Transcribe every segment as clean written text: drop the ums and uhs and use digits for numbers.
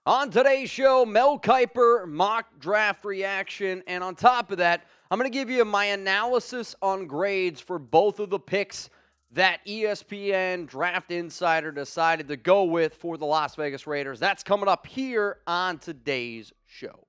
On today's show, Mel Kiper Mock Draft reaction, and on top of that, I'm going to give you my analysis on grades for both of the picks that ESPN Draft Insider decided to go with for the Las Vegas Raiders. That's coming up here on today's show.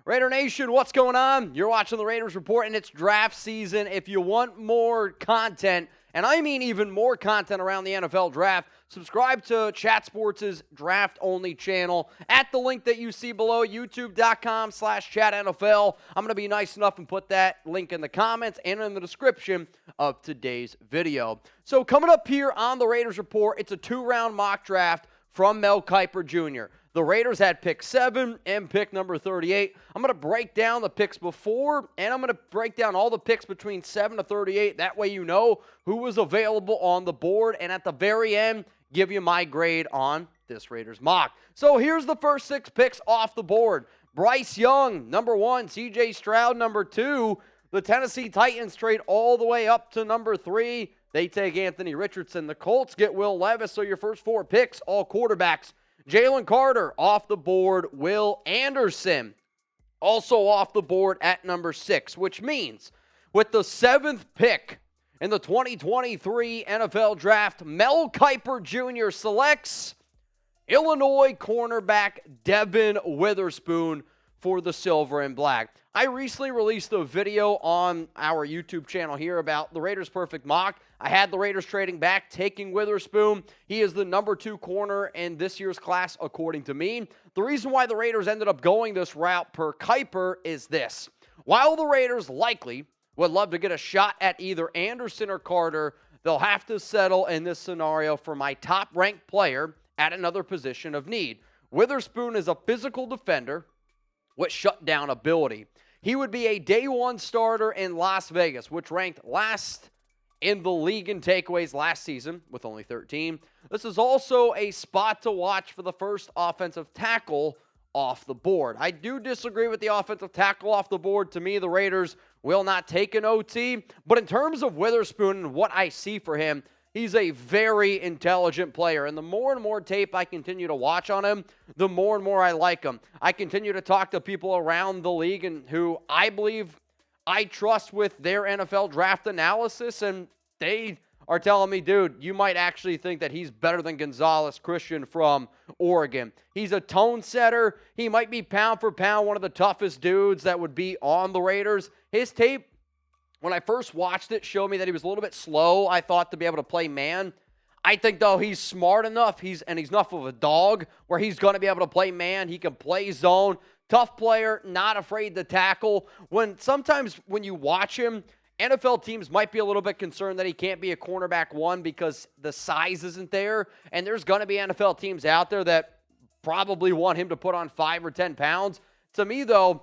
Raider Nation, what's going on? You're watching the Raiders Report, and it's draft season. If you want more content, and I mean even more content around the NFL Draft, subscribe to Chat Sports' draft-only channel at the link that you see below, youtube.com/chatNFL. I'm going to be nice enough and put that link in the comments and in the description of today's video. So coming up here on the Raiders Report, it's a two-round mock draft from Mel Kiper Jr. The Raiders had pick 7 and pick number 38. I'm going to break down the picks before, and I'm going to break down all the picks between 7 to 38. That way you know who was available on the board, and at the very end, give you my grade on this Raiders mock. So here's the first 6 picks off the board. Bryce Young, number 1. C.J. Stroud, number 2. The Tennessee Titans trade all the way up to number 3. They take Anthony Richardson. The Colts get Will Levis, so your first 4 picks, all quarterbacks. Jalen Carter off the board. Will Anderson also off the board at number 6, which means with the 7th pick in the 2023 NFL Draft, Mel Kiper Jr. selects Illinois cornerback Devon Witherspoon for the Silver and Black. I recently released a video on our YouTube channel here about the Raiders' perfect mock. I had the Raiders trading back, taking Witherspoon. He is the number 2 corner in this year's class, according to me. The reason why the Raiders ended up going this route per Kiper is this. While the Raiders likely would love to get a shot at either Anderson or Carter, they'll have to settle in this scenario for my top-ranked player at another position of need. Witherspoon is a physical defender with shutdown ability. He would be a day 1 starter in Las Vegas, which ranked last in the league in takeaways last season with only 13. This is also a spot to watch for the first offensive tackle off the board. I do disagree with the offensive tackle off the board. To me, the Raiders will not take an OT. But in terms of Witherspoon and what I see for him, he's a very intelligent player, and the more and more tape I continue to watch on him, the more and more I like him. I continue to talk to people around the league and who I believe I trust with their NFL draft analysis, and they are telling me, dude, you might actually think that he's better than Gonzalez Christian from Oregon. He's a tone setter. He might be pound for pound one of the toughest dudes that would be on the Raiders. His tape, when I first watched it, showed me that he was a little bit slow, I thought, to be able to play man. I think, though, he's smart enough, he's enough of a dog where he's going to be able to play man. He can play zone. Tough player, not afraid to tackle. Sometimes when you watch him, NFL teams might be a little bit concerned that he can't be a cornerback 1 because the size isn't there. And there's going to be NFL teams out there that probably want him to put on 5 or 10 pounds. To me, though,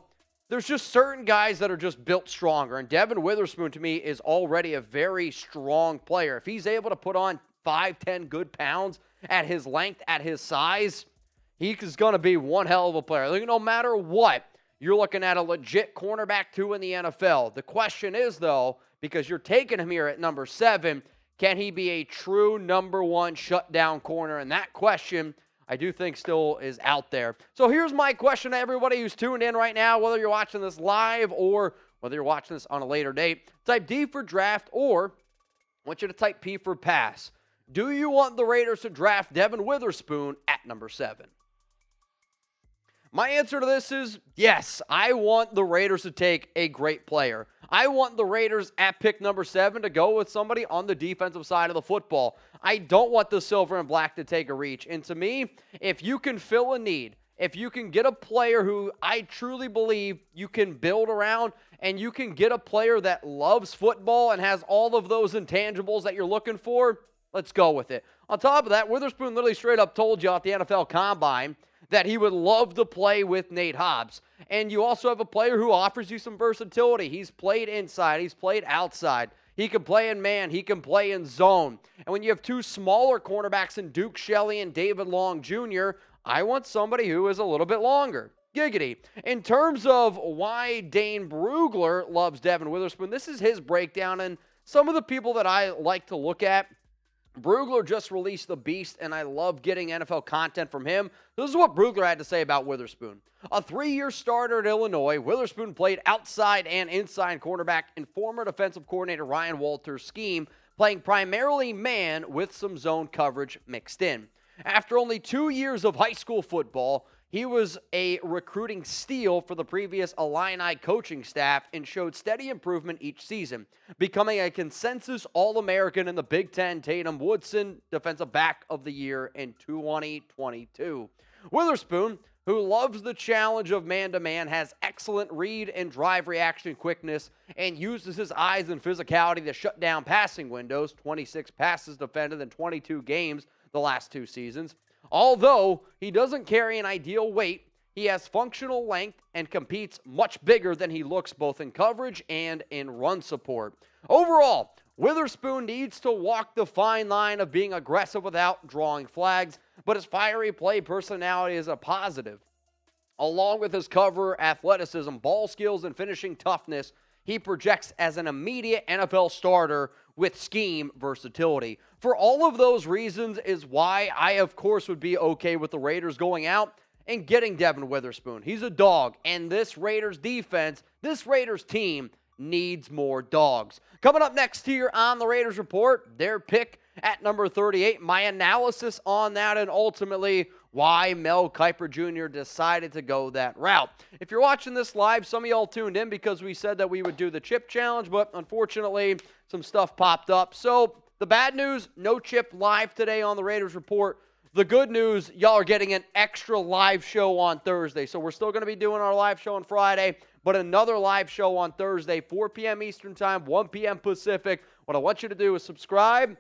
there's just certain guys that are just built stronger. And Devon Witherspoon, to me, is already a very strong player. If he's able to put on 5, 10 good pounds at his length, at his size, he is going to be one hell of a player. Like, no matter what, you're looking at a legit cornerback 2 in the NFL. The question is, though, because you're taking him here at number 7, can he be a true number 1 shutdown corner? And that question, I do think, still is out there. So here's my question to everybody who's tuned in right now, whether you're watching this live or whether you're watching this on a later date. Type D for draft, or I want you to type P for pass. Do you want the Raiders to draft Devon Witherspoon at number 7? My answer to this is yes. I want the Raiders to take a great player. I want the Raiders at pick number 7 to go with somebody on the defensive side of the football. I don't want the Silver and Black to take a reach. And to me, if you can fill a need, if you can get a player who I truly believe you can build around, and you can get a player that loves football and has all of those intangibles that you're looking for, let's go with it. On top of that, Witherspoon literally straight up told you at the NFL Combine that he would love to play with Nate Hobbs. And you also have a player who offers you some versatility. He's played inside. He's played outside. He can play in man. He can play in zone. And when you have 2 smaller cornerbacks in Duke Shelley and David Long Jr., I want somebody who is a little bit longer. Giggity. In terms of why Dane Brugler loves Devon Witherspoon, this is his breakdown, and some of the people that I like to look at, Brugler just released The Beast, and I love getting NFL content from him. This is what Brugler had to say about Witherspoon. A 3-year starter at Illinois, Witherspoon played outside and inside cornerback in former defensive coordinator Ryan Walters' scheme, playing primarily man with some zone coverage mixed in. After only 2 years of high school football, he was a recruiting steal for the previous Illini coaching staff and showed steady improvement each season, becoming a consensus All-American in the Big Ten Tatum Woodson Defensive Back of the Year in 2022. Witherspoon, who loves the challenge of man-to-man, has excellent read and drive reaction quickness, and uses his eyes and physicality to shut down passing windows, 26 passes defended in 22 games the last 2 seasons. Although he doesn't carry an ideal weight, he has functional length and competes much bigger than he looks both in coverage and in run support. Overall, Witherspoon needs to walk the fine line of being aggressive without drawing flags, but his fiery play personality is a positive. Along with his cover athleticism, ball skills, and finishing toughness, he projects as an immediate NFL starter with scheme versatility. For all of those reasons is why I, of course, would be okay with the Raiders going out and getting Devon Witherspoon. He's a dog, and this Raiders defense, this Raiders team needs more dogs. Coming up next here on the Raiders Report, their pick at number 38, my analysis on that, and ultimately why Mel Kiper Jr. decided to go that route. If you're watching this live, some of y'all tuned in because we said that we would do the chip challenge, but unfortunately, some stuff popped up. So the bad news, no chip live today on the Raiders Report. The good news, y'all are getting an extra live show on Thursday. So we're still going to be doing our live show on Friday, but another live show on Thursday, 4 p.m. Eastern Time, 1 p.m. Pacific. What I want you to do is subscribe,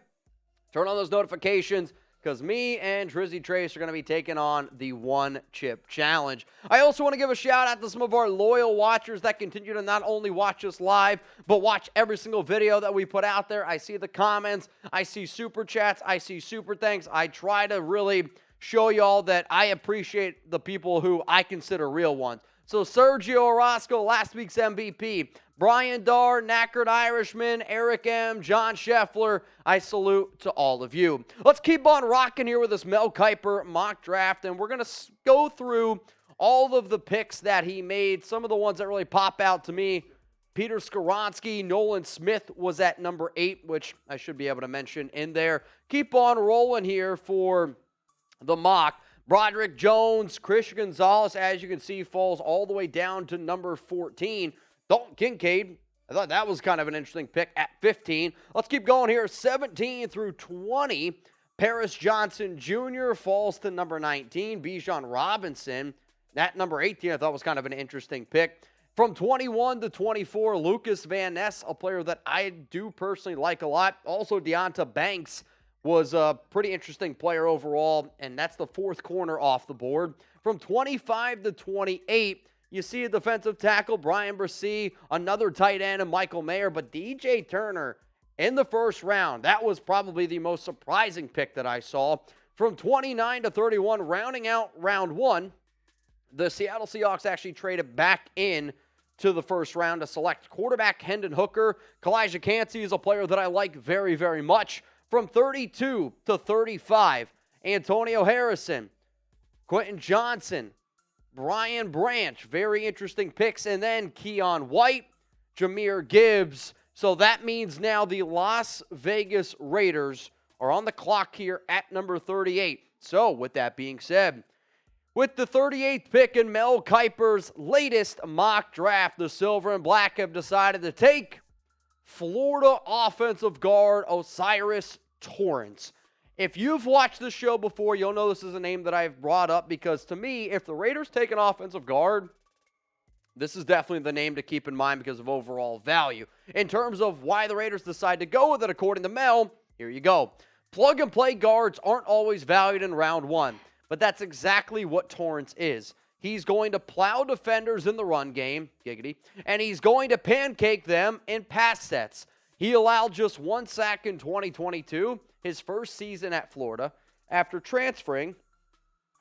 turn on those notifications, because me and Drizzy Trace are going to be taking on the One Chip Challenge. I also want to give a shout out to some of our loyal watchers that continue to not only watch us live, but watch every single video that we put out there. I see the comments, I see super chats, I see super thanks. I try to really show y'all that I appreciate the people who I consider real ones. So Sergio Orozco, last week's MVP, Brian Darr, Knackered Irishman, Eric M., John Scheffler, I salute to all of you. Let's keep on rocking here with this Mel Kiper mock draft, and we're going to go through all of the picks that he made, some of the ones that really pop out to me. Peter Skoronski, Nolan Smith was at number 8, which I should be able to mention in there. Keep on rolling here for the mock. Broderick Jones, Christian Gonzalez, as you can see, falls all the way down to number 14. Dalton Kincaid, I thought that was kind of an interesting pick at 15. Let's keep going here. 17 through 20. Paris Johnson Jr. falls to number 19. Bijan Robinson, at number 18, I thought was kind of an interesting pick. From 21 to 24, Lucas Van Ness, a player that I do personally like a lot. Also, Deonta Banks was a pretty interesting player overall, and that's the 4th corner off the board. From 25 to 28, you see a defensive tackle, Brian Bresee, another tight end, and Michael Mayer, but DJ Turner in the 1st round. That was probably the most surprising pick that I saw. From 29 to 31, rounding out round 1, the Seattle Seahawks actually traded back in to the 1st round to select quarterback Hendon Hooker. Kalijah Cansey is a player that I like very, very much. From 32 to 35, Antonio Harrison, Quentin Johnson, Brian Branch, very interesting picks, and then Keon White, Jahmyr Gibbs. So that means now the Las Vegas Raiders are on the clock here at number 38. So with that being said, with the 38th pick in Mel Kiper's latest mock draft, the Silver and Black have decided to take Florida offensive guard O'Cyrus Torrence. If you've watched this show before, you'll know this is a name that I've brought up because to me, if the Raiders take an offensive guard, this is definitely the name to keep in mind because of overall value. In terms of why the Raiders decide to go with it, according to Mel, here you go. Plug-and-play guards aren't always valued in round 1, but that's exactly what Torrence is. He's going to plow defenders in the run game, giggity, and he's going to pancake them in pass sets. He allowed just 1 sack in 2022, his first season at Florida, after transferring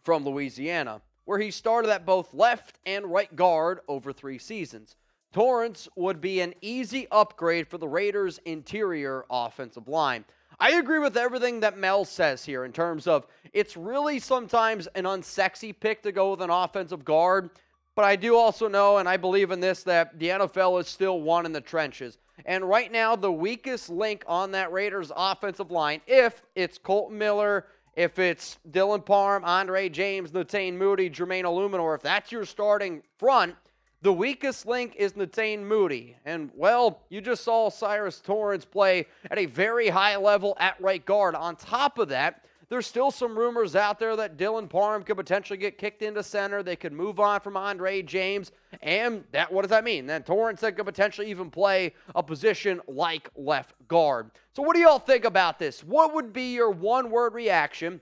from Louisiana, where he started at both left and right guard over 3 seasons. Torrence would be an easy upgrade for the Raiders' interior offensive line. I agree with everything that Mel says here in terms of it's really sometimes an unsexy pick to go with an offensive guard, but I do also know, and I believe in this, that the NFL is still one in the trenches. And right now, the weakest link on that Raiders offensive line, if it's Colton Miller, if it's Dylan Parham, Andre James, Netane Moody, Jermaine Illuminor, if that's your starting front, the weakest link is Netane Moody. And, well, you just saw Cyrus Torrence play at a very high level at right guard. On top of that, there's still some rumors out there that Dylan Parham could potentially get kicked into center. They could move on from Andre James. And what does that mean? Then Torrence could potentially even play a position like left guard. So what do y'all think about this? What would be your one-word reaction?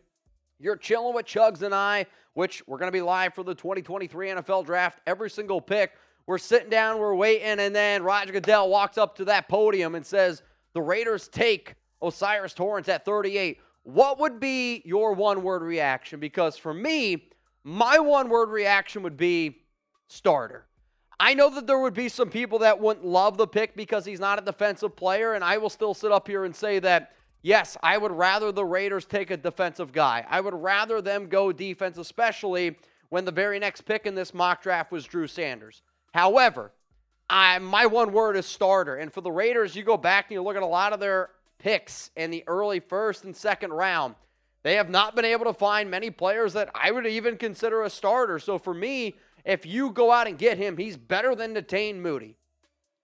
You're chilling with Chugs and I, which we're going to be live for the 2023 NFL Draft. Every single pick. We're sitting down, we're waiting, and then Roger Goodell walks up to that podium and says, the Raiders take O'Cyrus Torrence at 38. What would be your one-word reaction? Because for me, my one-word reaction would be starter. I know that there would be some people that wouldn't love the pick because he's not a defensive player, and I will still sit up here and say that, yes, I would rather the Raiders take a defensive guy. I would rather them go defense, especially when the very next pick in this mock draft was Drew Sanders. However, my one word is starter. And for the Raiders, you go back and you look at a lot of their picks in the early first and second round. They have not been able to find many players that I would even consider a starter. So for me, if you go out and get him, he's better than Netane Moody.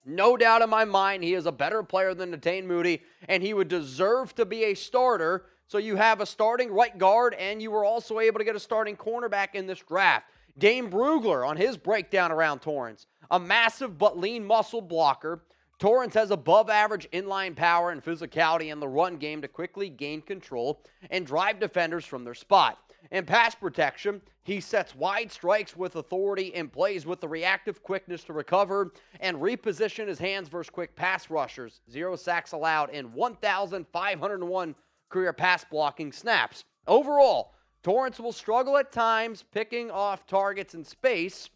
No doubt in my mind, he is a better player than Netane Moody, and he would deserve to be a starter. So you have a starting right guard, and you were also able to get a starting cornerback in this draft. Dane Brugler on his breakdown around Torrence. A massive but lean muscle blocker. Torrence has above-average inline power and physicality in the run game to quickly gain control and drive defenders from their spot. In pass protection, he sets wide strikes with authority and plays with the reactive quickness to recover and reposition his hands versus quick pass rushers. 0 sacks allowed in 1,501 career pass blocking snaps. Overall, Torrence will struggle at times picking off targets in space,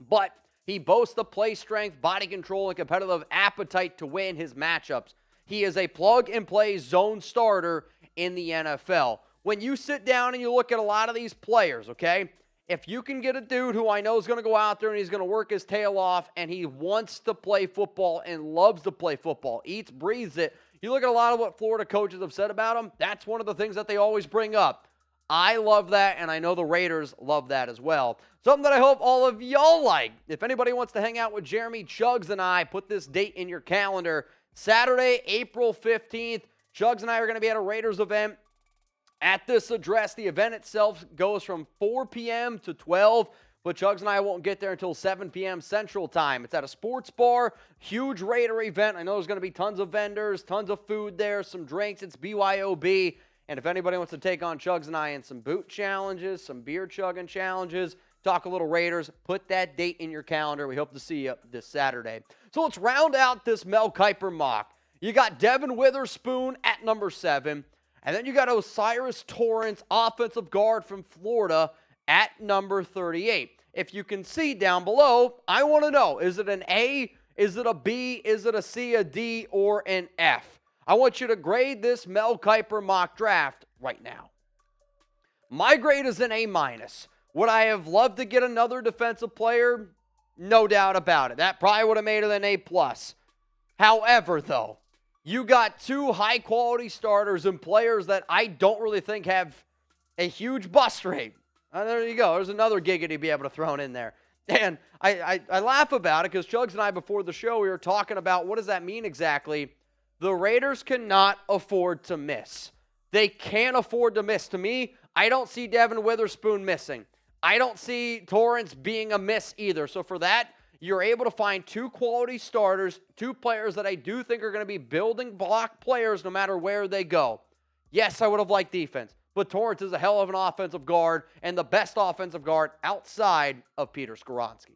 but he boasts the play strength, body control, and competitive appetite to win his matchups. He is a plug-and-play zone starter in the NFL. When you sit down and you look at a lot of these players, okay, if you can get a dude who I know is going to go out there and he's going to work his tail off and he wants to play football and loves to play football, eats, breathes it, you look at a lot of what Florida coaches have said about him, that's one of the things that they always bring up. I love that, and I know the Raiders love that as well. Something that I hope all of y'all like. If anybody wants to hang out with Jeremy, Chugs, and I, put this date in your calendar. Saturday, April 15th, Chugs and I are going to be at a Raiders event at this address. The event itself goes from 4 p.m. to 12, but Chugs and I won't get there until 7 p.m. Central Time. It's at a sports bar, huge Raider event. I know there's going to be tons of vendors, tons of food there, some drinks. It's BYOB. And if anybody wants to take on Chugs and I in some boot challenges, some beer chugging challenges, talk a little Raiders, put that date in your calendar. We hope to see you this Saturday. So let's round out this Mel Kiper mock. You got Devon Witherspoon at number 7. And then you got O'Cyrus Torrence, offensive guard from Florida, at number 38. If you can see down below, I want to know, is it an A, is it a B, is it a C, a D, or an F? I want you to grade this Mel Kiper mock draft right now. My grade is an A-. Would I have loved to get another defensive player? No doubt about it. That probably would have made it an A+. However, though, you got 2 high-quality starters and players that I don't really think have a huge bust rate. There you go. There's another giggity to be able to throw in there. And I laugh about it because Chugs and I, before the show, we were talking about what does that mean exactly. The Raiders cannot afford to miss. They can't afford to miss. To me, I don't see Devon Witherspoon missing. I don't see Torrence being a miss either. So for that, you're able to find 2 quality starters, 2 players that I do think are going to be building block players no matter where they go. Yes, I would have liked defense, but Torrence is a hell of an offensive guard and the best offensive guard outside of Peter Skoronski.